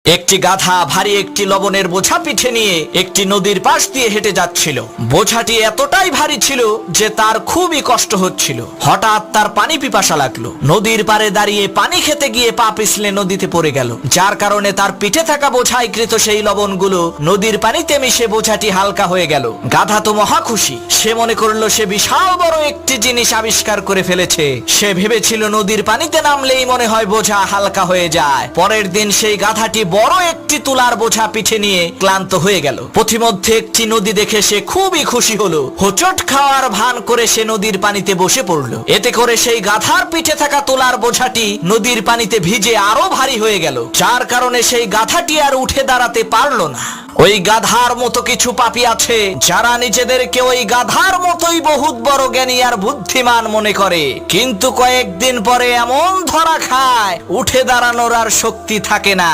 একটি গাধা ভারী একটি লবণের বোঝা পিঠে নিয়ে একটি নদীর পাশ দিয়ে হেঁটে যাচ্ছিল। বোঝাটি এতটাই ভারী ছিল যে তার খুবই কষ্ট হচ্ছিল। হঠাৎ তার পানি পিপাসা লাগলো। নদীর পাড়ে দাঁড়িয়ে পানি খেতে গিয়ে পা পিছলে নদীতে পড়ে গেল, যার কারণে তার পিঠে থাকা বোঝায় কৃত সেই লবণগুলো নদীর পানিতে মিশে বোঝাটি হালকা হয়ে গেল। গাধা তো মহা খুশি। সে মনে করলো সে বিশাল বড় একটি জিনিস আবিষ্কার করে ফেলেছে। সে ভেবেছিল নদীর পানিতে নামলেই মনে হয় বোঝা হালকা হয়ে যায়। পরের দিন সেই গাধাটি বড় একটি তুলার বোঝা পিঠে নিয়ে ক্লান্ত হয়ে গেল। পথিমধ্যে একটি নদী দেখে সে খুবই খুশি হলো। হোঁচট খাওয়ার ভান করে সে নদীর পানিতে বসে পড়লো। এতে করে সেই গাধার পিঠে থাকা তুলার বোঝাটি নদীর পানিতে ভিজে আরো ভারী হয়ে গেল, যার কারণে সেই গাধাটি আর উঠে দাঁড়াতে পারলো না। ওই গাধার মতো কিছু পাপী আছে যারা নিজেদেরকে ওই গাধার মতোই বহুত বড় জ্ঞানী আর বুদ্ধিমান মনে করে, কিন্তু কয়েকদিন পরে এমন ধরা খায় উঠে দাঁড়ানোর আর শক্তি থাকে না।